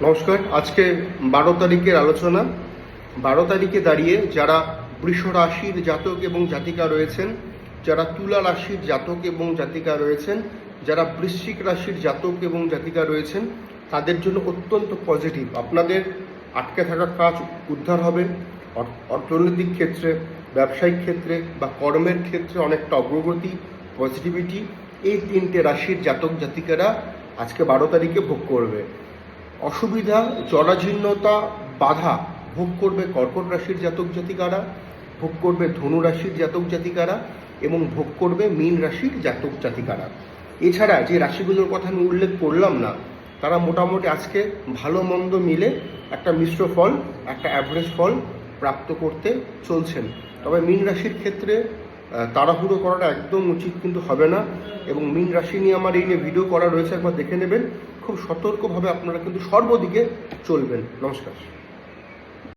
নমস্কার। আজকে 12 তারিখের আলোচনা। 12 তারিখে দাঁড়িয়ে যারা বৃষ রাশির জাতক এবং জাতিকা রয়েছেন, যারা তুলা রাশির জাতক এবং জাতিকা রয়েছেন, যারা বৃশ্চিক রাশির জাতক এবং জাতিকা রয়েছেন, তাদের জন্য অত্যন্ত পজিটিভ। আপনাদের আটকে থাকা কাজ উদ্ধার হবে। অর্থনৈতিক ক্ষেত্রে, ব্যবসায়িক ক্ষেত্রে বা কর্মের ক্ষেত্রে অনেকটা অগ্রগতি, পজিটিভিটি এই 3টে রাশির জাতক জাতিকারা আজকে 12 তারিখে ভোগ করবে। অসুবিধা, জরাজীর্ণতা, বাধা ভোগ করবে কর্কট রাশির জাতক জাতিকারা, ভোগ করবে ধনু রাশির জাতক জাতিকারা এবং ভোগ করবে মীন রাশির জাতক জাতিকারা। এছাড়া যে রাশিগুলোর কথা আমি উল্লেখ করলাম না, তারা মোটামুটি আজকে ভালো মন্দ মিলে একটা মিশ্র ফল, একটা অ্যাভারেজ ফল প্রাপ্ত করতে চলছেন। তবে মীন রাশির ক্ষেত্রে তাড়াহুড়ো করাটা একদম উচিত কিন্তু হবে না। এবং মীন রাশি নিয়ে আমার এই নিয়ে ভিডিও করা রয়েছে, একবার দেখে নেবেন। খুব সতর্কভাবে আপনারা কিন্তু সর্বদিকে চলবেন। নমস্কার।